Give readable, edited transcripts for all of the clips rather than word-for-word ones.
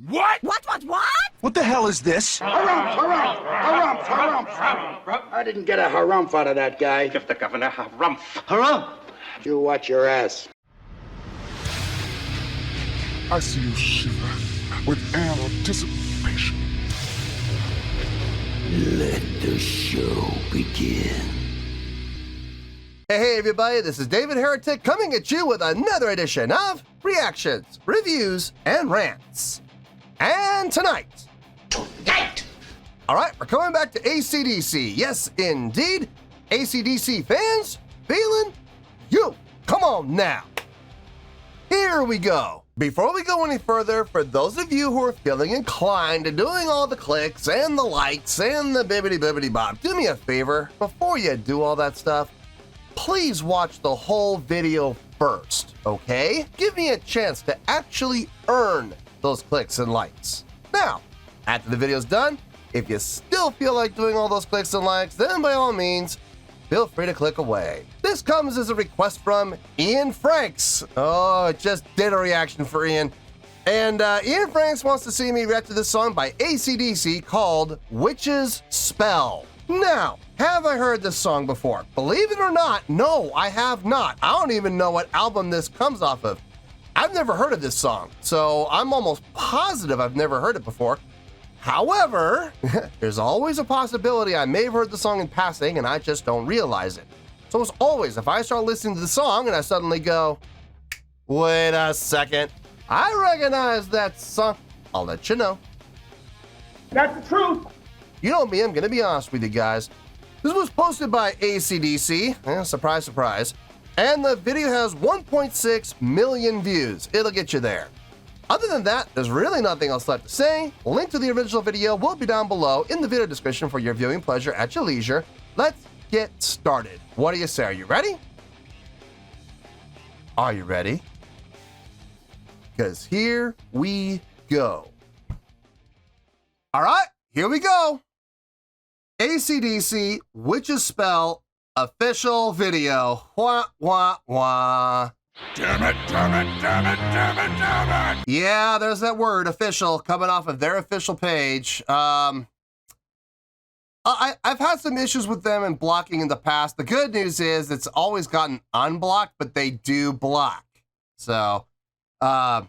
What? What? What the hell is this? Harumph. I didn't get a harumph out of that guy. Give the governor harumph. Harumph! You watch your ass. I see you shiver with anticipation. Let the show begin. Hey everybody, this is David Heretic coming at you with another edition of Reactions, Reviews, and Rants. And tonight, alright, we're coming back to AC/DC. Yes, indeed, AC/DC fans, feeling you. Come on now. Here we go. Before we go any further, for those of you who are feeling inclined to doing all the clicks and the likes and the bibbity bop, do me a favor, before you do all that stuff, please watch the whole video first, okay? Give me a chance to actually earn those clicks and likes. Now, after the video's done, if you still feel like doing all those clicks and likes, then by all means, feel free to click away. This comes as a request from Ian Franks. Oh, I just did a reaction for Ian. And Ian Franks wants to see me react to this song by AC/DC called Witch's Spell. Now, have I heard this song before? Believe it or not, no, I have not. I don't even know what album this comes off of. I've never heard of this song, so I'm almost positive I've never heard it before. However, there's always a possibility I may have heard the song in passing and I just don't realize it. So as always, if I start listening to the song and I suddenly go, wait a second, I recognize that song, I'll let you know. That's the truth. You know me, I'm gonna be honest with you guys. This was posted by AC/DC, surprise, surprise, and the video has 1.6 million views. It'll get you there. Other than that, there's really nothing else left to say. Link to the original video will be down below in the video description for your viewing pleasure at your leisure. Let's get started. What do you say? Are you ready? Are you ready? Because here we go. All right, here we go. AC/DC Witch's Spell official video. Wah, wah, wah. Damn it. Yeah, there's that word, official, coming off of their official page. I've had some issues with them and blocking in the past. The good news is it's always gotten unblocked, but they do block. So, I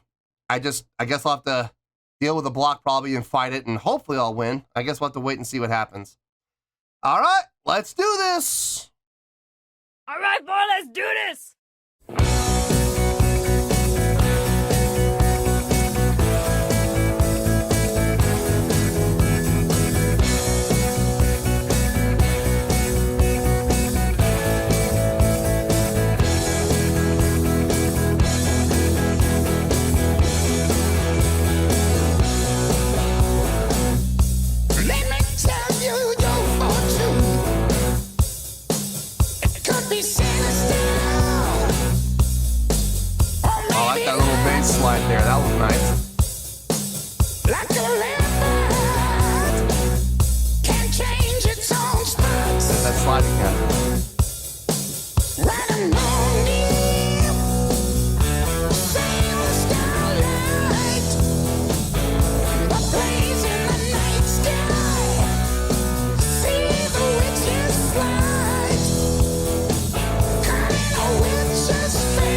guess I'll have to deal with the block probably and fight it, and hopefully I'll win. I guess we'll have to wait and see what happens. All right, let's do this. All right, boy, let's do this. Slide there, that was nice. Like a leopard can change its own spots. There's that sliding pattern. Right among me, save the starlight, a blaze in the night sky. See the witch's flight, cutting a witch's spell.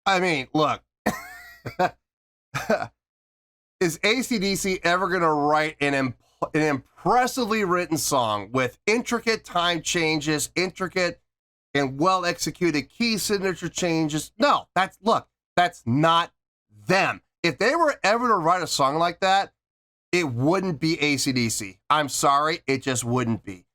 I mean, look, is AC/DC ever going to write an impressively written song with intricate time changes, intricate and well-executed key signature changes? No, that's not them. If they were ever to write a song like that, it wouldn't be AC/DC. I'm sorry, it just wouldn't be.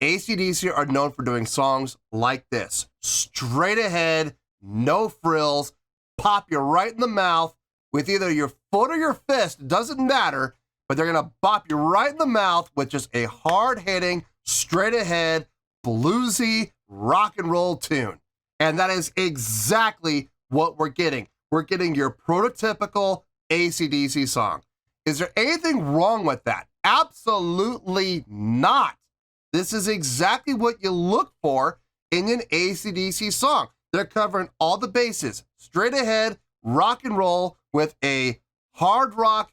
AC/DC are known for doing songs like this. Straight ahead, no frills, pop you right in the mouth with either your foot or your fist, doesn't matter, but they're gonna bop you right in the mouth with just a hard-hitting, straight-ahead, bluesy rock and roll tune. And that is exactly what we're getting. We're getting your prototypical AC/DC song. Is there anything wrong with that? Absolutely not. This is exactly what you look for in an AC/DC song. They're covering all the bases, straight ahead, rock and roll with a hard rock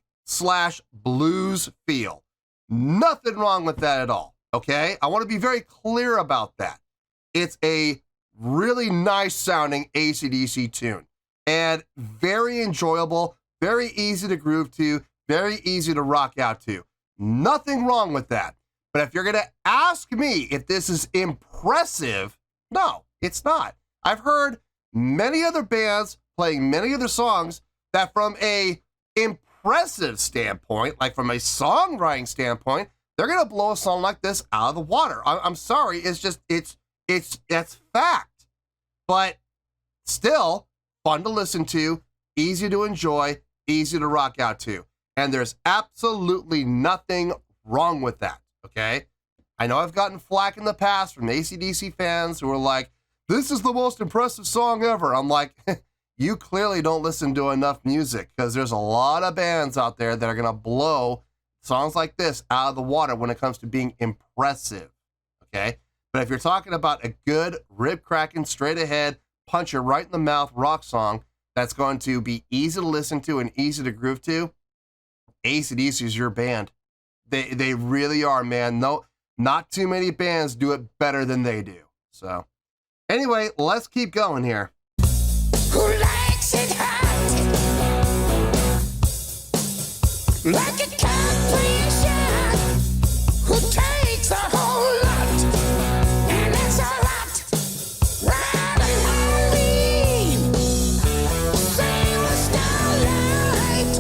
/ blues feel. Nothing wrong with that at all, okay? I want to be very clear about that. It's a really nice sounding AC/DC tune and very enjoyable, very easy to groove to, very easy to rock out to. Nothing wrong with that. But if you're going to ask me if this is impressive, no, it's not. I've heard many other bands playing many other songs that from a impressive standpoint, like from a songwriting standpoint, they're going to blow a song like this out of the water. I'm sorry, that's fact. But still fun to listen to, easy to enjoy, easy to rock out to. And there's absolutely nothing wrong with that, okay? I know I've gotten flack in the past from AC/DC fans who are like, this is the most impressive song ever. I'm like, you clearly don't listen to enough music, because there's a lot of bands out there that are going to blow songs like this out of the water when it comes to being impressive, okay? But if you're talking about a good, rib-cracking, straight-ahead, punch you right in the mouth rock song that's going to be easy to listen to and easy to groove to, AC/DC is your band. They really are, man. No, not too many bands do it better than they do. So anyway, let's keep going here. Who likes it hot? Like a completion. Who takes a whole lot? And it's a lot. Riding on me. Sailor starlight.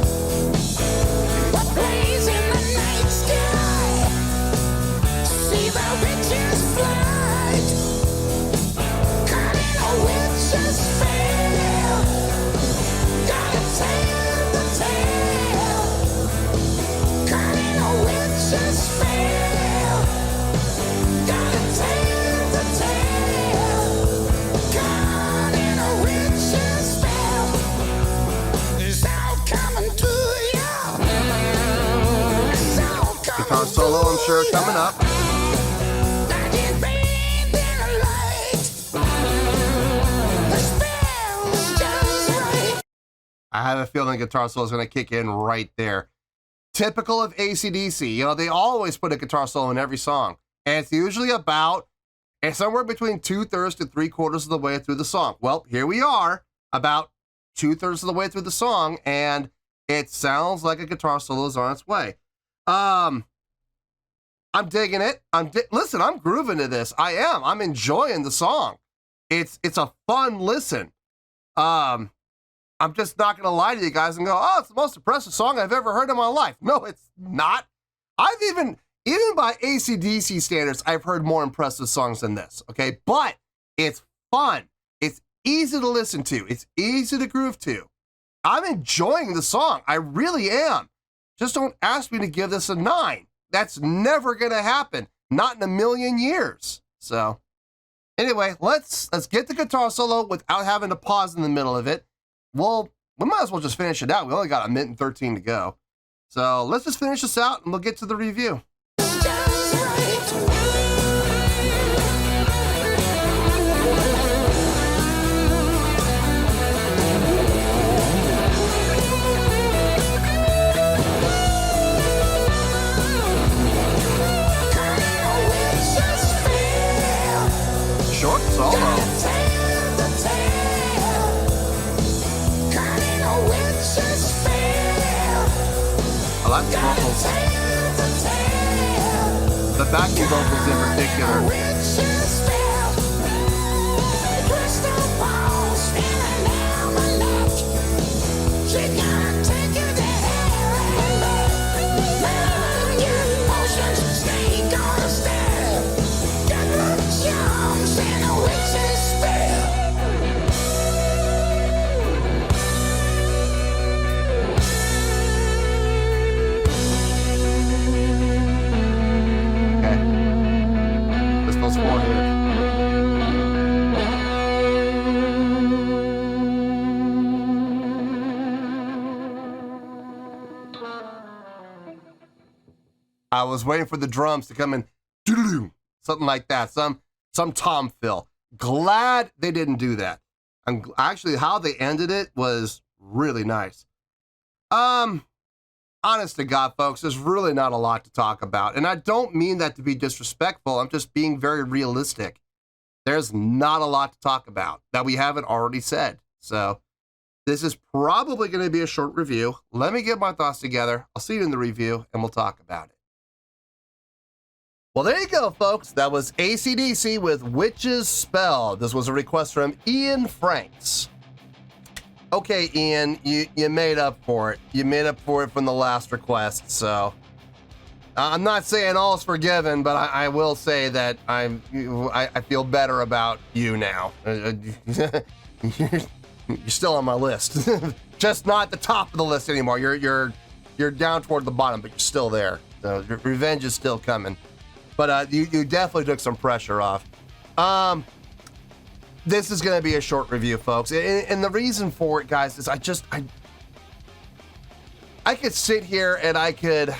What plays in the night sky? See the witch's flight. Caught in a witch's spell. Gotta tell the tale. Caught in a witch's spell. Gotta tell the tale. Caught in a witch's spell. It's all coming to you. It's all coming Guitar solo, I'm sure, coming up. like it bathed in a light. The spell's just right. I have a feeling guitar solo is going to kick in right there. Typical of AC/DC, you know, they always put a guitar solo in every song, and it's usually about somewhere between 2/3 to 3/4 of the way through the song. Well, here we are, about 2/3 of the way through the song, and it sounds like a guitar solo is on its way. I'm digging it. Listen, I'm grooving to this. I am. I'm enjoying the song. It's a fun listen. I'm just not going to lie to you guys and go, oh, it's the most impressive song I've ever heard in my life. No, it's not. I've even by AC/DC standards, I've heard more impressive songs than this, okay? But it's fun. It's easy to listen to. It's easy to groove to. I'm enjoying the song. I really am. Just don't ask me to give this a 9. That's never going to happen. Not in a million years. So anyway, let's get the guitar solo without having to pause in the middle of it. Well, we might as well just finish it out. We only got 1 minute and 13 to go. So let's just finish this out and we'll get to the review. Just right. Short solo. I like the vocals. The backing vocals in particular. I was waiting for the drums to come in, doo-doo-doo, something like that, some tom fill. Glad they didn't do that. Actually, how they ended it was really nice. Honest to God, folks, there's really not a lot to talk about. And I don't mean that to be disrespectful. I'm just being very realistic. There's not a lot to talk about that we haven't already said. So this is probably going to be a short review. Let me get my thoughts together. I'll see you in the review, and we'll talk about it. Well, there you go, folks. That was AC/DC with Witch's Spell. This was a request from Ian Franks. Okay, Ian, you made up for it. You made up for it from the last request, so I'm not saying all's forgiven, but I will say that I feel better about you now. You're still on my list, just not at the top of the list anymore. You're down toward the bottom, but you're still there. So revenge is still coming. But you definitely took some pressure off. This is going to be a short review, folks. And the reason for it, guys, is I could sit here and I could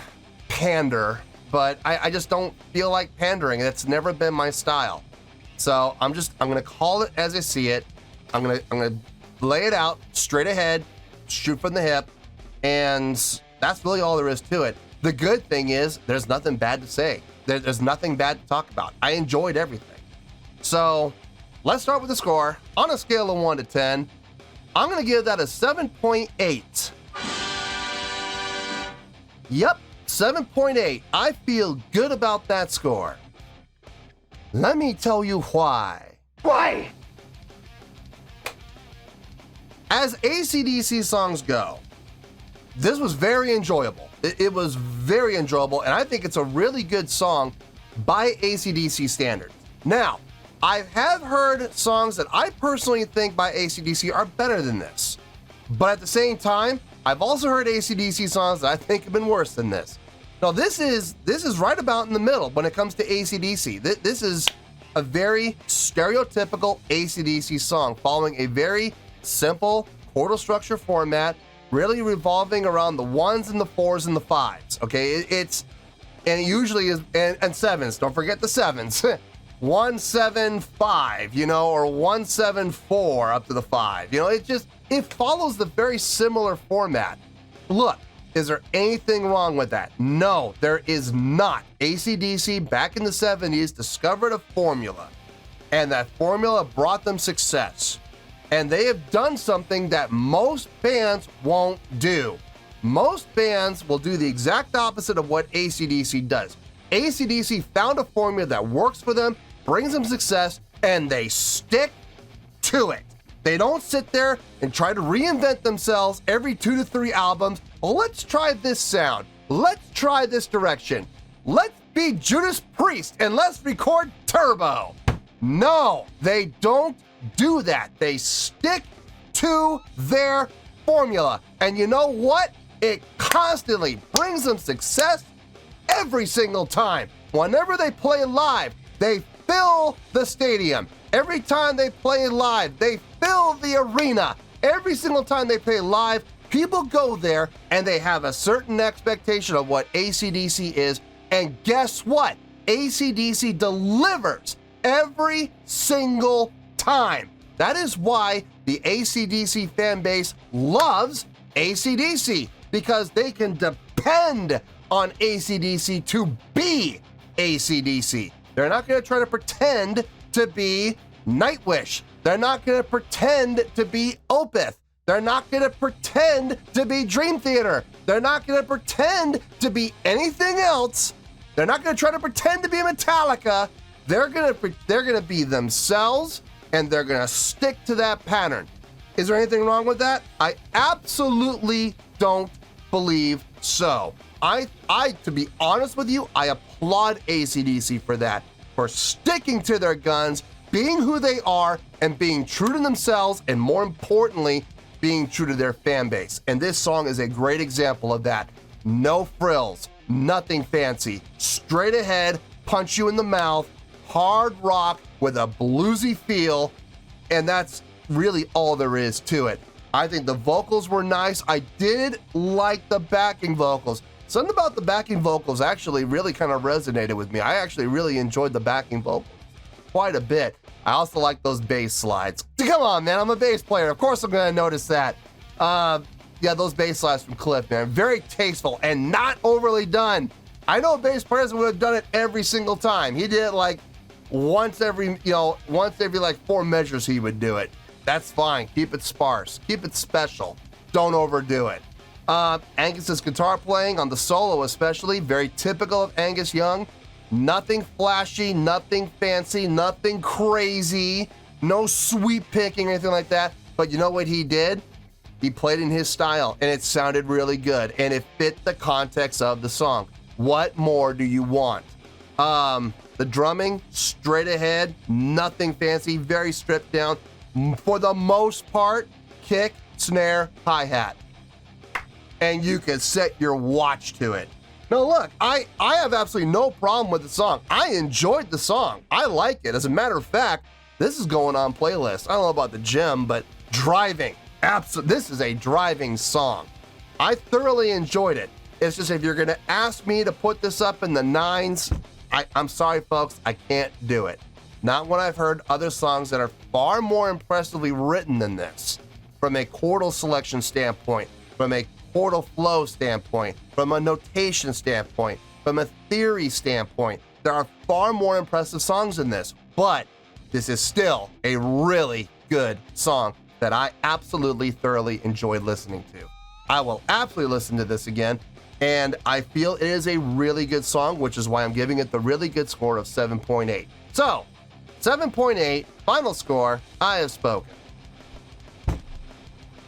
pander, but I just don't feel like pandering. That's never been my style. So I'm going to call it as I see it. I'm going to lay it out straight ahead, shoot from the hip, and that's really all there is to it. The good thing is there's nothing bad to say. There's nothing bad to talk about. I enjoyed everything. So let's start with the score. On a scale of 1 to 10, I'm going to give that a 7.8. Yep, 7.8. I feel good about that score. Let me tell you why. Why? As AC/DC songs go, this was very enjoyable. It was very enjoyable, and I think it's a really good song by AC/DC standards. Now, I have heard songs that I personally think by AC/DC are better than this. But at the same time, I've also heard AC/DC songs that I think have been worse than this. Now, this is right about in the middle when it comes to AC/DC. This is a very stereotypical AC/DC song following a very simple chordal structure format, really revolving around the 1s and the 4s and the 5s. Okay, and it usually is, and 7s. Don't forget the 7s. 1, 7, 5, or 1, 7, 4 up to the 5. It follows the very similar format. Look, is there anything wrong with that? No, there is not. AC/DC back in the 70s discovered a formula, and that formula brought them success. And they have done something that most bands won't do. Most bands will do the exact opposite of what AC/DC does. AC/DC found a formula that works for them, brings them success, and they stick to it. They don't sit there and try to reinvent themselves every 2 to 3 albums. Well, let's try this sound. Let's try this direction. Let's be Judas Priest and let's record Turbo. No, they don't do that. They stick to their formula. And you know what? It constantly brings them success every single time. Whenever they play live, they fill the stadium. Every time they play live, they fill the arena. Every single time they play live, people go there and they have a certain expectation of what AC/DC is. And guess what? AC/DC delivers every single time. That is why the AC/DC fan base loves AC/DC, because they can depend on AC/DC to be AC/DC. They're not going to try to pretend to be Nightwish. They're not going to pretend to be Opeth. They're not going to pretend to be Dream Theater. They're not going to pretend to be anything else. They're not going to try to pretend to be Metallica. They're going to be themselves, and they're going to stick to that pattern. Is there anything wrong with that? I absolutely don't believe so. To be honest with you, I applaud AC/DC for that, for sticking to their guns, being who they are, and being true to themselves, and more importantly, being true to their fan base. And this song is a great example of that. No frills, nothing fancy, straight ahead, punch you in the mouth, hard rock with a bluesy feel, and that's really all there is to it. I think the vocals were nice. I did like the backing vocals. Something about the backing vocals actually really kind of resonated with me. I actually really enjoyed the backing vocals quite a bit. I also like those bass slides. Come on, man, I'm a bass player. Of course I'm gonna notice that. Yeah, those bass slides from Cliff, man, very tasteful and not overly done. I know bass players would have done it every single time. He did it like once every like 4 measures he would do it. That's fine, keep it sparse, keep it special. Don't overdo it. Angus's guitar playing on the solo especially, very typical of Angus Young. Nothing flashy, nothing fancy, nothing crazy, no sweep picking or anything like that. But you know what he did? He played in his style and it sounded really good and it fit the context of the song. What more do you want? The drumming, straight ahead, nothing fancy, very stripped down. For the most part, kick, snare, hi-hat. And you can set your watch to it. Now look, I have absolutely no problem with the song. I enjoyed the song. I like it. As a matter of fact, this is going on playlist. I don't know about the gym, but driving. This is a driving song. I thoroughly enjoyed it. It's just if you're gonna ask me to put this up in the 9s, I'm sorry folks, I can't do it. Not when I've heard other songs that are far more impressively written than this. From a chordal selection standpoint, from a chordal flow standpoint, from a notation standpoint, from a theory standpoint, there are far more impressive songs than this, but this is still a really good song that I absolutely thoroughly enjoyed listening to. I will absolutely listen to this again, and I feel it is a really good song, which is why I'm giving it the really good score of 7.8. So, 7.8, final score, I have spoken.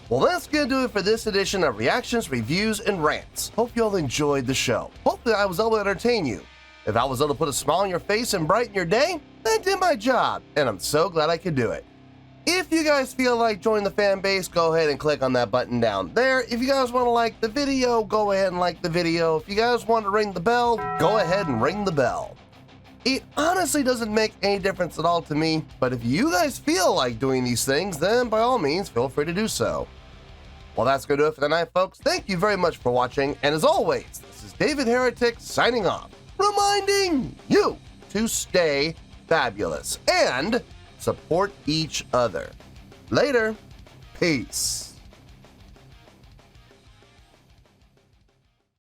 Well, that's gonna do it for this edition of Reactions, Reviews, and Rants. Hope you all enjoyed the show. Hopefully I was able to entertain you. If I was able to put a smile on your face and brighten your day, then I did my job, and I'm so glad I could do it. If you guys feel like joining the fan base, go ahead and click on that button down there. If you guys want to like the video, go ahead and like the video. If you guys want to ring the bell, go ahead and ring the bell. It honestly doesn't make any difference at all to me, but if you guys feel like doing these things, then by all means, feel free to do so. Well, that's going to do it for tonight, folks. Thank you very much for watching, and as always, this is David Heretic signing off, reminding you to stay fabulous and support each other. Later. Peace.